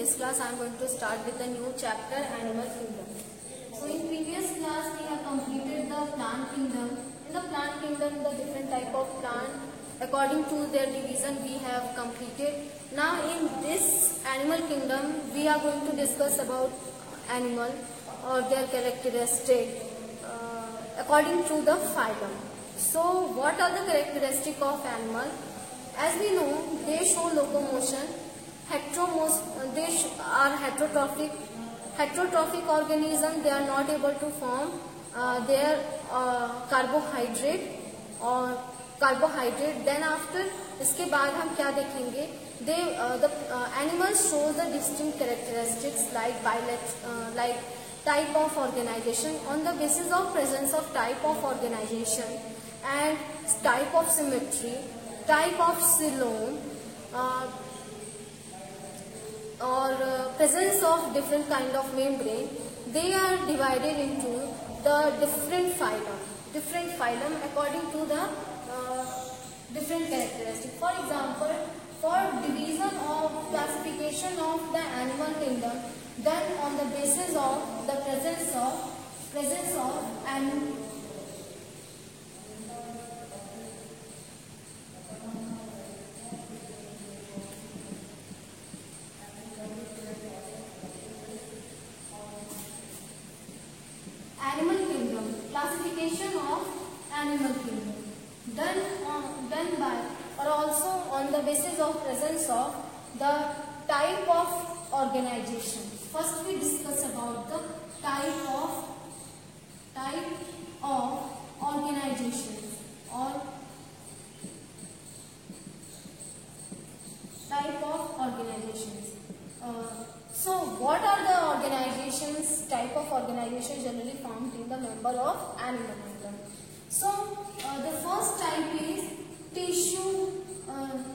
this class I am going to start with a new chapter, Animal Kingdom. So in previous class we have completed the plant kingdom. In the plant kingdom, the different type of plant according to their division we have completed. Now in this animal kingdom we are going to discuss about animal or their characteristic according to the phylum. So what are the characteristics of animal? As we know, they show locomotion. They are heterotrophic. Heterotrophic organism, they are not able to form their carbohydrate. Then after इसके बाद हम क्या देखेंगे? The animals show the distinct characteristics like type of organization on the basis of presence of type of organization and type of symmetry, type of coelom, or presence of different kind of membrane. They are divided into the different phylum according to the different characteristics. For example, for division of classification of the animal kingdom done on the basis of the presence of animal kingdom, classification of animal kingdom done by or also on the basis of presence of the type of organization. First we discuss about the type of organizations or type of organizations. So what are the organizations, type of organization generally found in the member of animal kingdom? So the first type is tissue,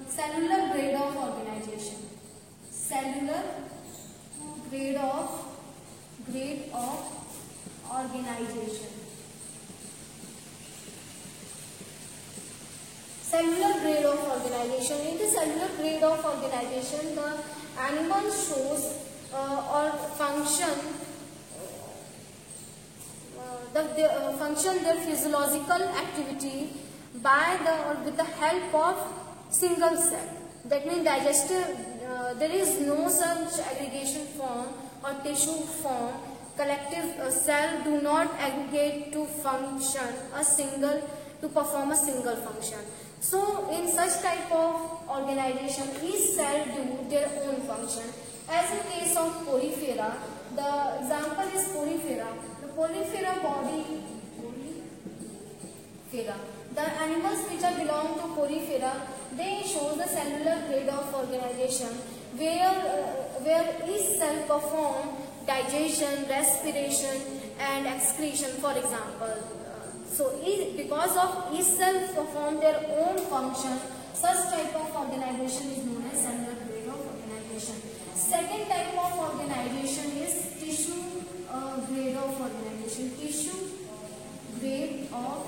cellular grade of organization. Cellular grade of organization. Cellular grade of organization. In the cellular grade of organization, the animal shows or function their physiological activity with the help of single cell. That means digestive. There is no such aggregation form or tissue form. Collective cell do not aggregate to perform a single function. So in such type of organization, each cell do their own function. As in case of Porifera, the example is Porifera. The Porifera body, the animals which are belong to Porifera, they show the cellular grade of organization where each cell perform digestion, respiration and excretion, for example. So because of each cell perform their own function, such type of organization is known as cellular grade of organization. Second type of organization is tissue grade of organization. Tissue grade of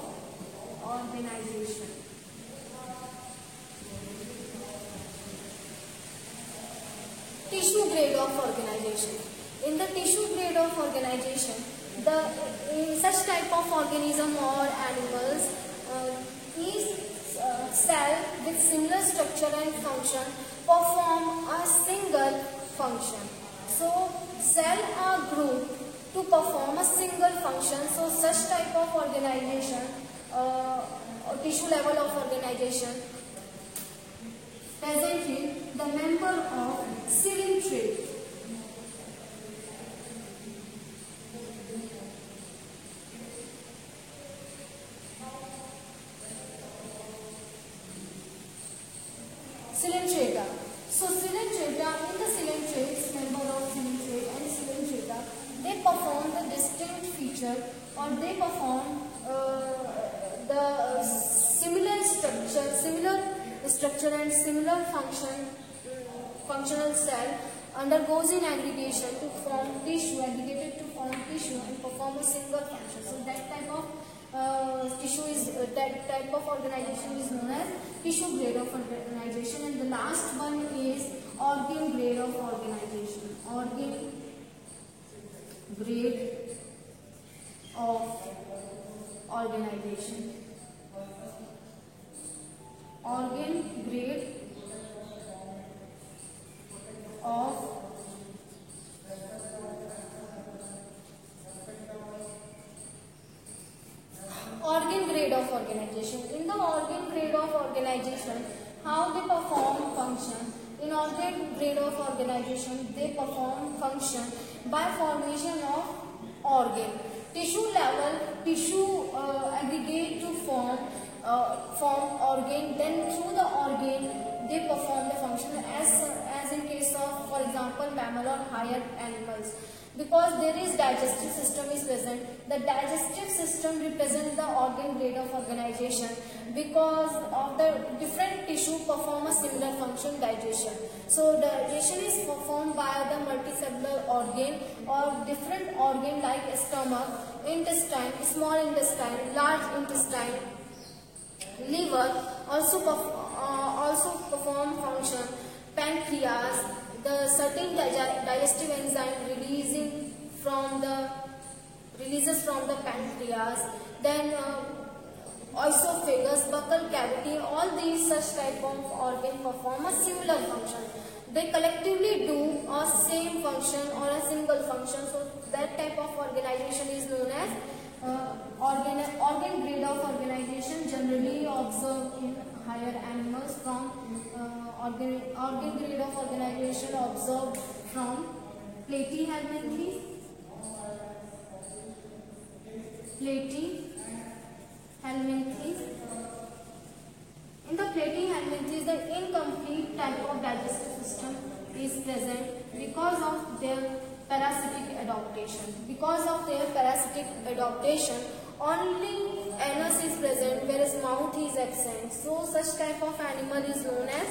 organization. Tissue grade of organization. In the tissue grade of organization, in such type of organism or animals, each cell with similar structure and function perform a single function. So cells are grouped to perform a single function. So such type of organization, tissue level of organization, presently the member of coelenterate. Coelenterata. So coelenterata, in the coelentrates, member of coelenterate and coelenterata, they perform the distinct feature or they perform the similar structure and similar functional cell undergoes in aggregation to form tissue, aggregated to form tissue and perform a single function. So that type of that type of organization is known as tissue grade of organization, and the last one is organ grade of organization. organ grade of organization. Organ grade of organization. In the organ grade of organization, how they perform function. In organ grade of organization, they perform function by formation of organ. Tissue level, tissue aggregate to form organ. Then through the organ, they perform the function as in case of, for example, mammal or higher animals. Because there is digestive system is present, the digestive system represents the organ grade of organization because of the different tissue perform a similar function, digestion. So digestion is performed by the multicellular organ or different organ like stomach, intestine, small intestine, large intestine, liver also perform function, pancreas, the certain digestive enzyme releases from the pancreas, then esophagus, buccal cavity, all these such type of organ perform a similar function. They collectively do a same function or a single function. So that type of organization is known as organ grade of organization, generally observed in higher animals from organ grade of organization observed from platyhelminthes. In the platyhelminthes, the incomplete type of digestive system is present because of their parasitic adaptation. Because of their parasitic adaptation, only anus is present whereas mouth is absent. So such type of animal is known as,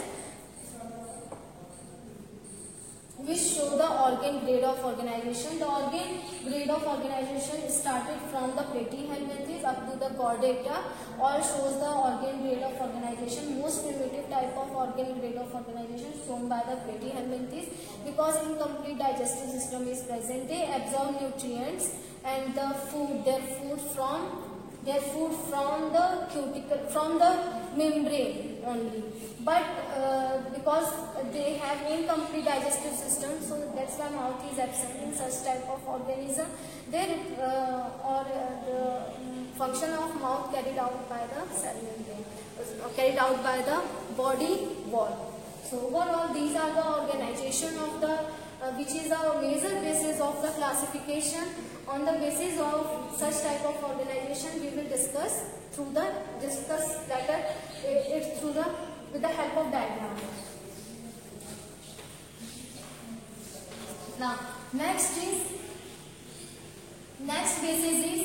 which show the organ grade of organization. The organ grade of organization started from the platyhelminthes up to the chordata, all shows the organ grade of organization. Most primitive type of organ grade of organization shown by the platyhelminthes because incomplete digestive system is present. They absorb nutrients and their food from the cuticle, from the membrane only. But because they have incomplete digestive system, so that's why mouth is absent in such type of organism. The function of mouth carried out by the cell membrane, carried out by the body wall. So overall, these are the organization of the which is a major basis of the classification. On the basis of such type of organization, we will discuss later with the help of diagram. Now, next basis is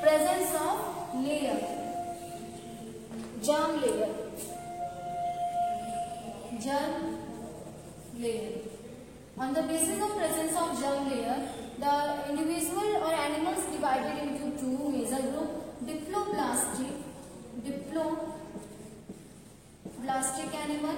presence of layer, germ layer. On the basis of presence of germ layer, the individual or animals divided into two major groups: diploblastic animal,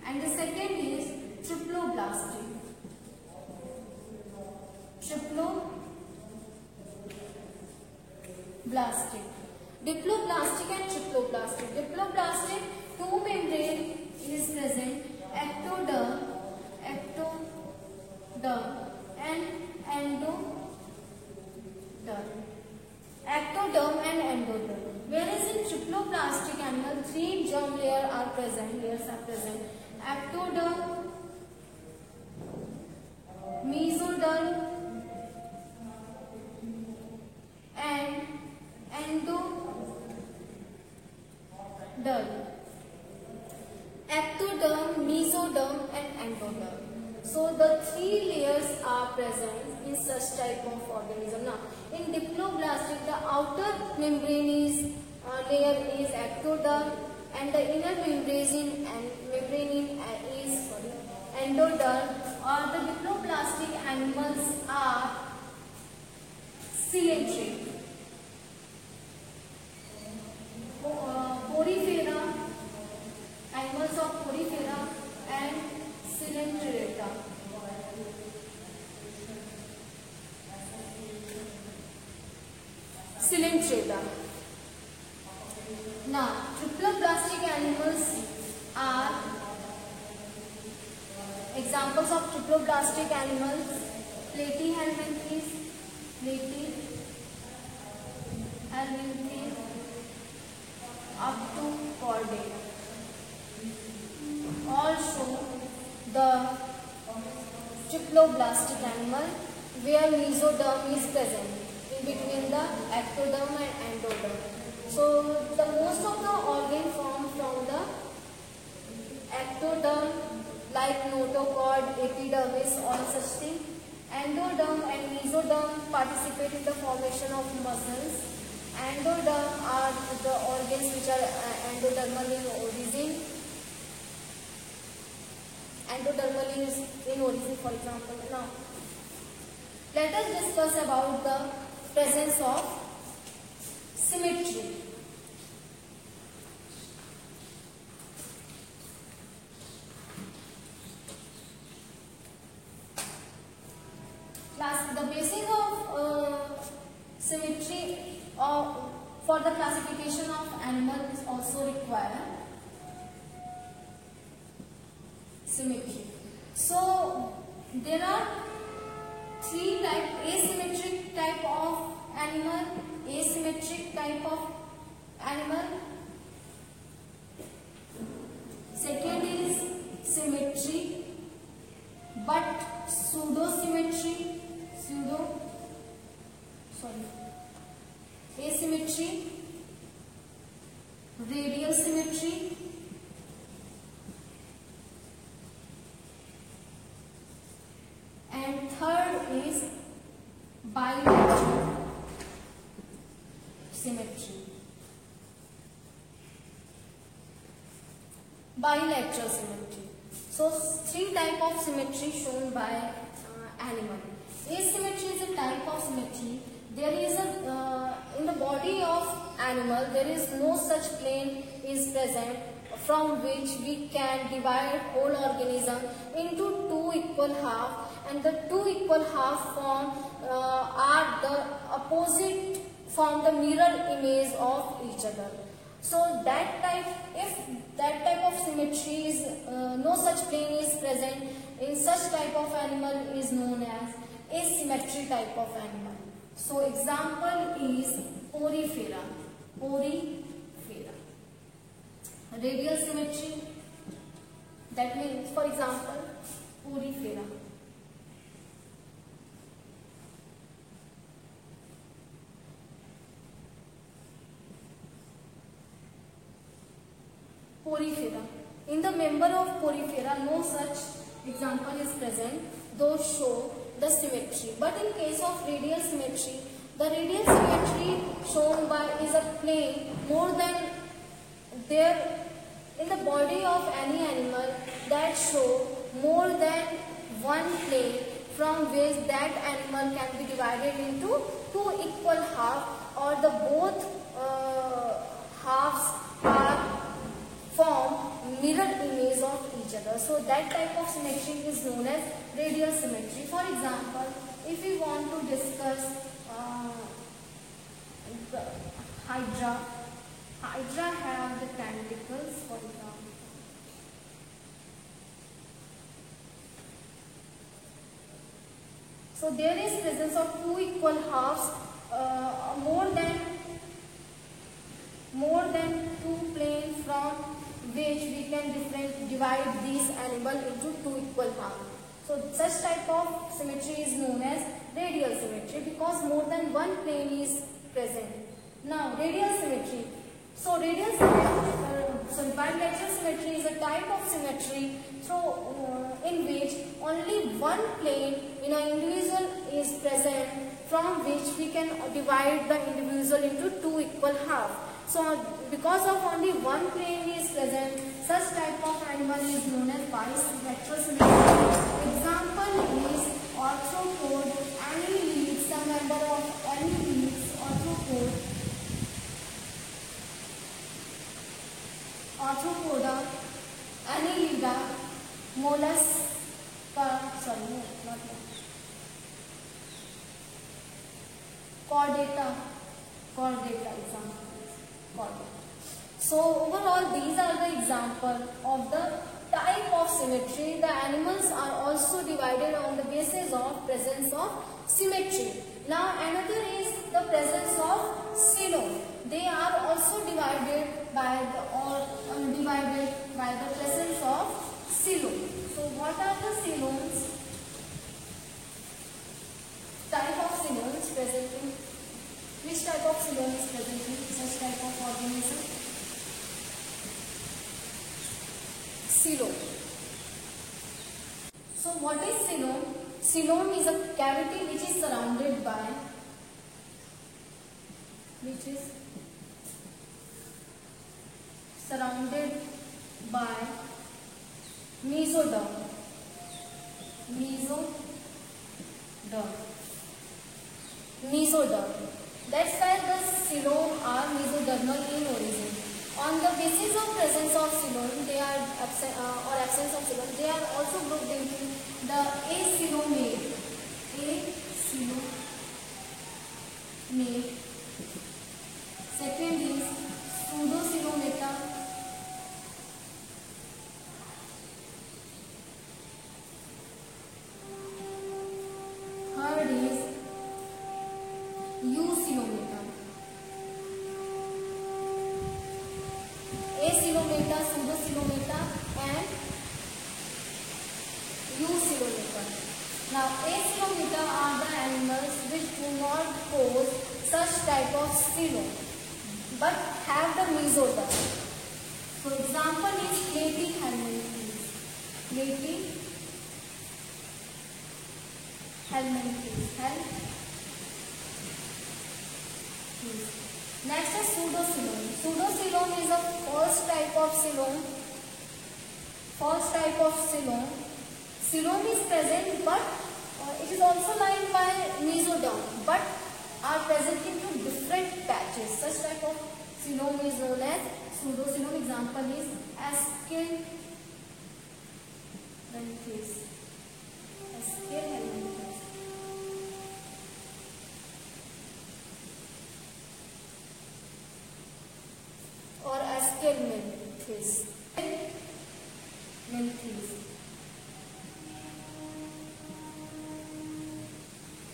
and the second is triploblastic. Diploblastic and triploblastic. Diploblastic, two membrane is present, ectoderm and endoderm. Whereas in triploblastic animal, three germ layers are present. Ectoderm, mesoderm and endoderm. Ectoderm, mesoderm and endoderm. So the three layers are present in such type of organism. Now, in diploblastic, the outer membrane layer is ectoderm and the inner membrane is endoderm. Or the diploblastic animals are ciliate. Coelenterata. Now, triploblastic animals are examples of triploblastic animals: Platyhelminthes, up to Chordate. Also, the triploblastic animal where mesoderm is present in between the ectoderm and endoderm. So, the most of the organ formed from the ectoderm, like notochord, epidermis, all such things. Endoderm and mesoderm participate in the formation of muscles. Endoderm are the organs which are endodermal in origin. Endodermal is in origin, for example. Now, let us discuss about the presence of symmetry. The basis of symmetry for the classification of animals is also required symmetry. So there are three types: asymmetric type of animal, asymmetric type of animal. Second is symmetry but pseudo-symmetry. Asymmetry, radial symmetry, and third is bilateral symmetry. Bilateral symmetry. So three types of symmetry shown by animal. Asymmetry is a type of symmetry. There is in the body of animal there is no such plane is present from which we can divide whole organism into two equal half, and the two equal half form are the opposite, form the mirror image of each other. So that type, if that type of symmetry is no such plane is present in such type of animal, is known as asymmetry type of animal. So example is Porifera. Radial symmetry, that means, for example, Porifera. Porifera. In the member of Porifera, no such example is present, those show the symmetry. But in case of radial symmetry, the radial symmetry shown by is a plane more than there in the body of any animal that show more than one plane from which that animal can be divided into two equal halves, or the both halves are form mirror image of each other. So that type of symmetry is known as radial symmetry. For example, if we want to discuss the Hydra have the tentacles, for example. So there is presence of two equal halves, more than two planes from which we can divide these animals into two equal halves. So such type of symmetry is known as radial symmetry because more than one plane is present. Now radial symmetry. So bilateral symmetry is a type of symmetry in which only one plane in an individual is present from which we can divide the individual into two equal halves. So because of only one plane is present, such type of animal is known as bilateral symmetry. Example is arthropod, annelids, some member of annelids, arthropoda, annelida, chordata, chordata example. Chordata. So overall, these are the example of the type of symmetry. The animals are also divided on the basis of presence of symmetry. Now another is the presence of coelom. They are also divided by the presence of coelom. So what are the coeloms? Type of coeloms present in which type of coelom is present in such type of organism? Coelom. So what is coelom? Coelom is a cavity which is surrounded by mesoderm. Mesoderm. That's why the coelom are mesodermal in origin. On the basis of presence of coelom, they are absence of coelom, they are also grouped into the acoelomate. Second is pseudocoelomata. Third is eucoelomata. Acoelomata, pseudocoelomata and eucoelomata. Now acoelomata are the animals which do not pose such type of coelom but have the mesoderm. For example is platyhelminthes. Next is pseudocoelom. Pseudocoelom is a first type of coelom. Coelom is present, but it is also lined by mesoderm, but are present into different patches. Such type of coelom is known as pseudocoelom. Example is Ascalmenthes. Or Ascalmenthes.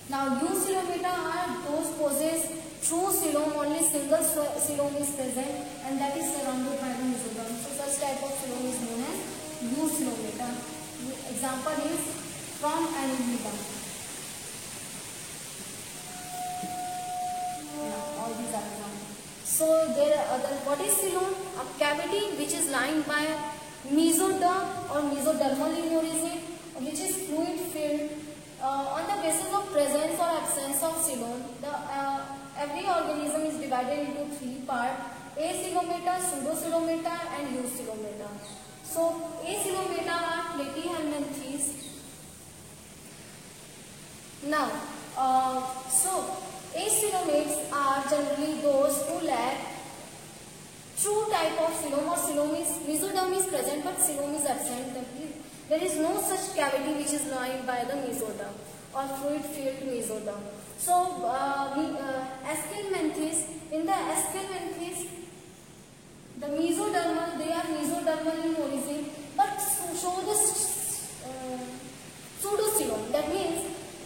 Now eucoelomata are those possess true coelom, only single coelom is present and that is surrounded by the mesoderm. So such type of coelom is known as eucoelomata. Example is from Annelida. All these are examples. So there are other. What is coelom? A cavity which is lined by mesoderm or mesodermal in origin, which is fluid filled. On the basis of presence or absence of coelom, every organism is divided into three parts: acoelomata, pseudocoelomata and eucoelomata. So acoelomata are platyhelminthes. Now, acoelomates are generally those who lack true type of coelom, or mesoderm is present but coelom is absent. There is no such cavity which is lined by the mesoderm or fluid-filled mesoderm. So, Ascalmenthes, in the Ascalmenthes, the mesodermal, they are mesodermal in origin, but show the pseudocoelom. That means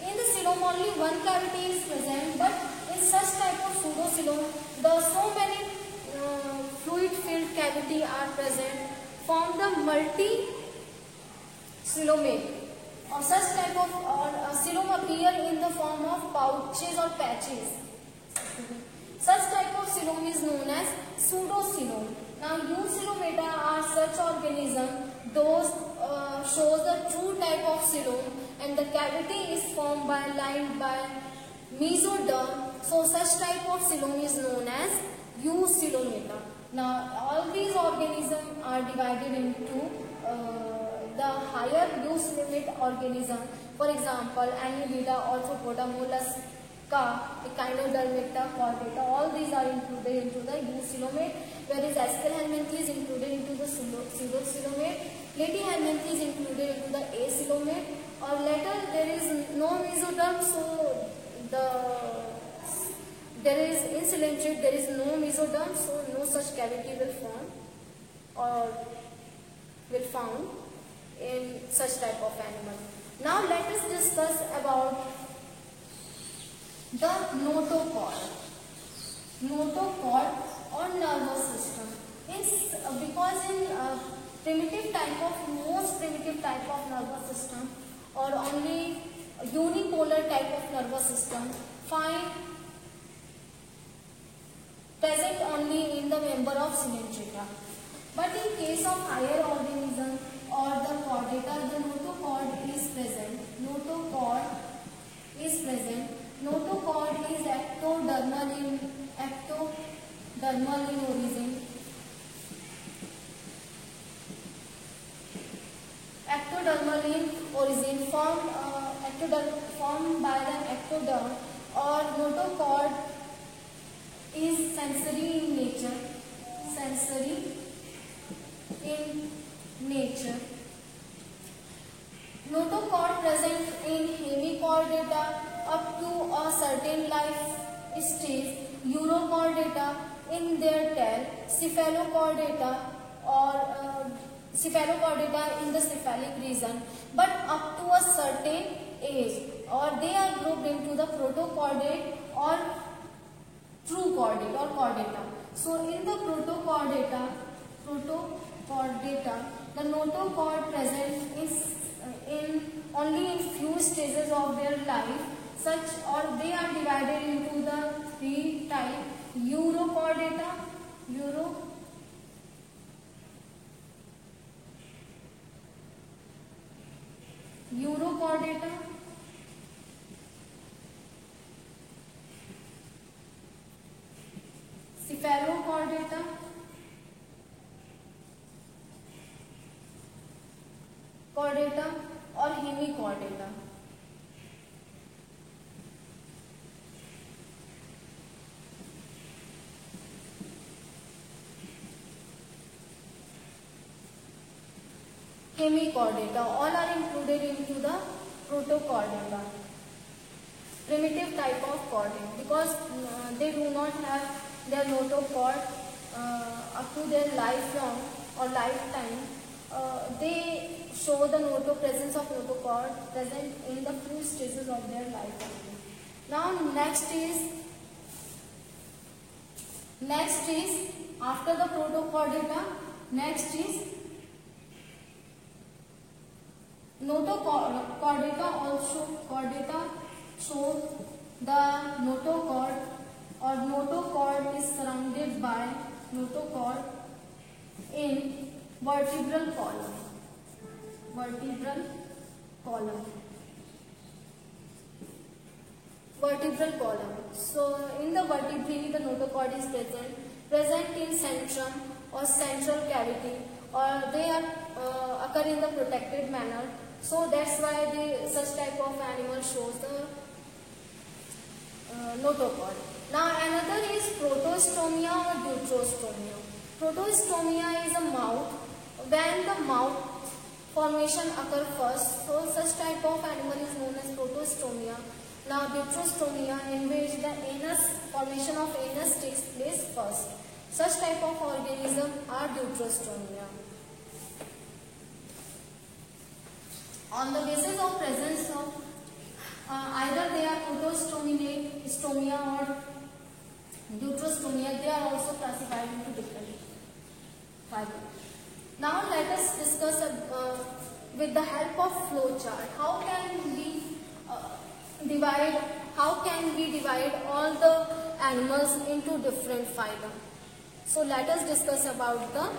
in the coelom only one cavity is present, but in such type of pseudocoelom, so many fluid-filled cavity are present, form the multi-coelomate. Or such type of coelom appear in the form of pouches or patches. Such type of coelom is known as pseudocoelom. Now eucoelomata are such organism those shows the true type of coelom and the cavity is lined by mesoderm. So such type of coelom is known as eucoelomata. Now all these organisms are divided into the higher eucoelomate organism. For example, Annelida, Arthropoda, Mollusca, Echinodermata, Chordata, all these are included into the eucoelomate, whereas Ascalmenthes is included into the pseudocoelomate, Platyhelminthes is included into the acoelomate, or later there is no mesoderm, so the there is in ciliate there is no mesoderm, so no such cavity will form or will found in such type of animal. Now let us discuss about the notochord. Notochord or nervous system is because in most primitive type of nervous system or only unipolar type of nervous system find present only in the member of Coelenterata. But in case of higher organism or the chordata, the notochord is present. Notochord is present. Notochord is ectodermal in origin. Ectodermal in origin formed by the ectoderm, or notochord is sensory in nature. Sensory in nature. Notochord present in hemichordata up to a certain life stage. Urochordata in their tail. Cephalochordata or cephalochordata in the cephalic region, but up to a certain age, or they are grouped into the protochordate or true chordate or chordata. So in the protochordata, the notochord present is in only in few stages of their life, such or they are divided into the three type: urochordata, cephalochordata, chordata or hemichordata. Hemichordata, all are included into the protochordata, primitive type of chordate, because they do not have their notochord up to their lifelong or lifetime. They show the presence of notochord present in the few stages of their life. Now next is after the protochordata, next is notochordata. Also chordata show the notochord, or notochord is surrounded by notochord in vertebral column. So in the vertebrae the notochord is present in centrum or central cavity, or they are occur in the protected manner. So that's why such type of animal shows the notochord. Now another is protostomia or deuterostomia. Protostomia is a mouth. When the mouth formation occur first, so such type of animal is known as protostomia. Now deuterostomia, in which the formation of anus takes place first. Such type of organism are deuterostomia. On the basis of presence of either they are protostomia or deuterostomia, they are also classified into different fibers. Now let us discuss with the help of flow chart how can we divide all the animals into different phyla. So let us discuss about the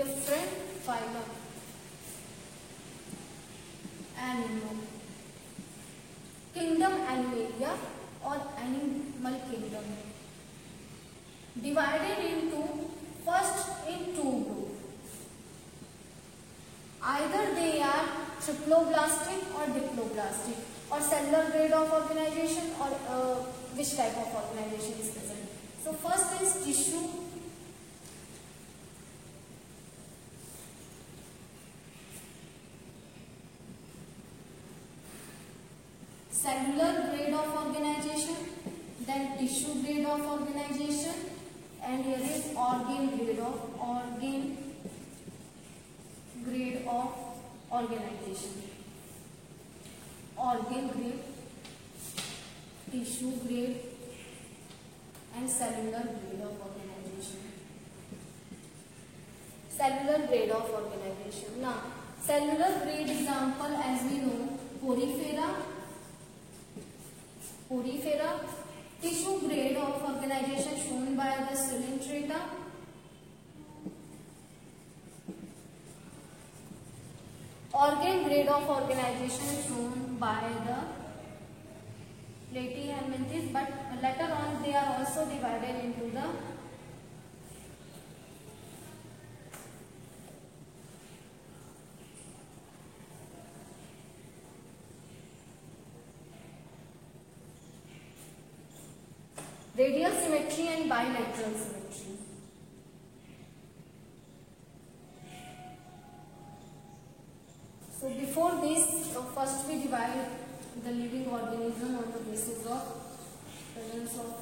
different phyla. Animal kingdom Animalia or animal kingdom, divided into first in two groups. Either they are triploblastic or diploblastic, or cellular grade of organization, or which type of organization is present. So first is tissue. Cellular grade of organization, then tissue grade of organization, and here is organ grade of organization. Organ grade, tissue grade, and cellular grade of organization. Cellular grade of organization. Now, cellular grade example, as we know, porifera. Tissue grade of organization shown by the Coelenterata. Organ grade of organization shown by the Platyhelminthes, but later on they are also divided into the radial symmetry and bilateral symmetry. So before this, first we divide the living organism on the basis of presence of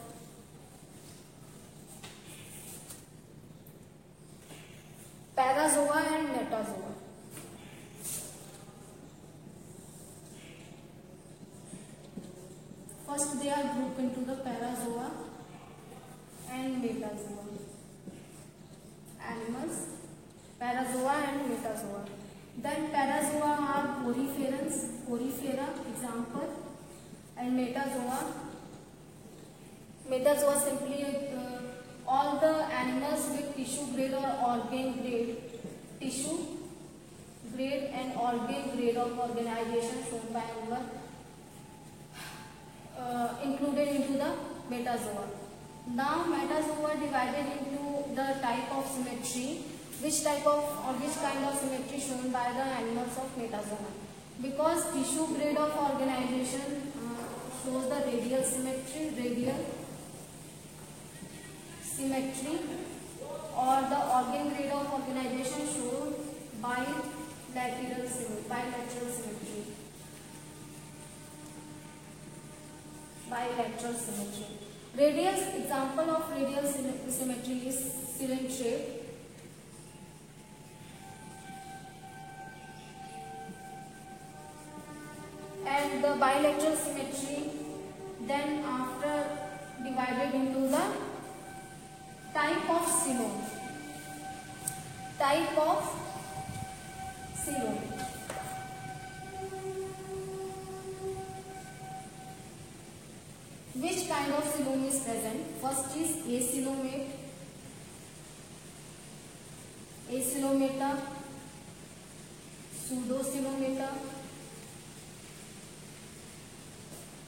parazoa and metazoa. First they are grouped into the parazoa and metazoa. Animals, parazoa and metazoa. Then parazoa are porifera example, and metazoa simply all the animals with tissue grade or organ grade, tissue grade and organ grade of organization shown by animal included into the metazoa. Now metazoa divided into the type of symmetry, which kind of symmetry shown by the animals of metazoa. Because tissue grade of organization shows the radial symmetry, or the organ grade of organization shows bilateral symmetry. Radial example of radial symmetry is Coelenterate. And the bilateral symmetry, then after divided into the type of coelom. Which kind of coelom is present? First is acoelomata, pseudocoelomata,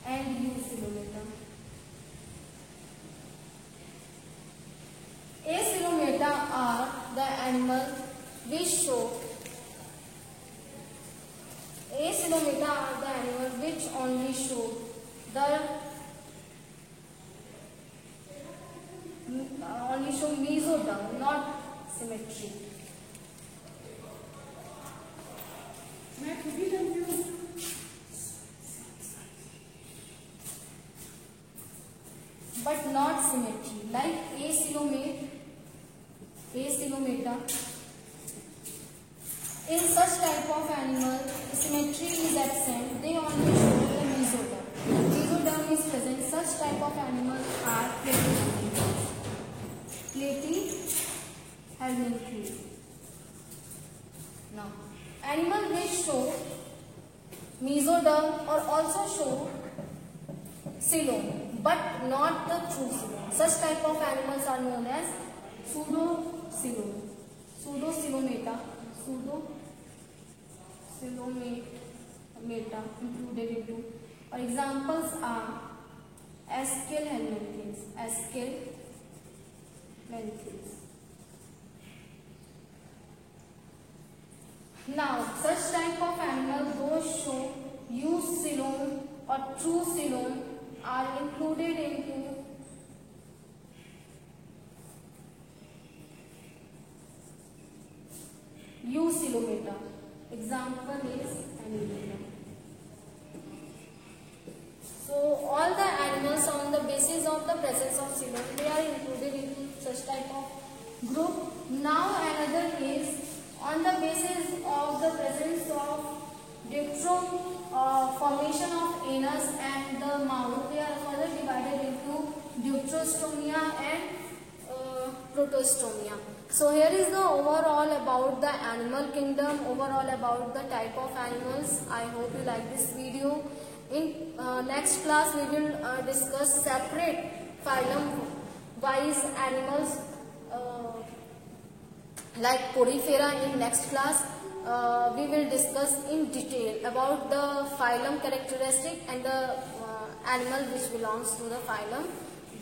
and eucoelomata. Acoelomata are the animals which only show mesoderm, not symmetry. But not symmetry, like acoelomata. In such type of animal, symmetry is absent. They only show the mesoderm. Mesoderm is present. Such type of animals are platyhelminthes. Now, animal which show mesoderm or also show coelom, but not the true coelom. Such type of animals are known as pseudocoelomata included into. Or examples are Aschelhelminthes. Now, such type of animals those show used coelom or true coelom are included into eucoelomata. Example is Annelida. So all the animals animals on the basis of the presence of sebum. They are included in such type of group. Now another is on the basis of the presence of diphthong, formation of anus and the mouth. They are further divided into deuterostomia and protostomia. So here is the overall about the animal kingdom, overall about the type of animals. I hope you like this video. In next class we will discuss separate phylum wise animals like Porifera. In next class we will discuss in detail about the phylum characteristic and the animal which belongs to the phylum,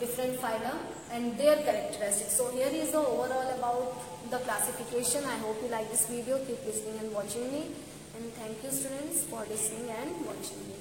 different phylum and their characteristics. So here is the overall about the classification. I hope you like this video. Keep listening and watching me, and thank you students for listening and watching me.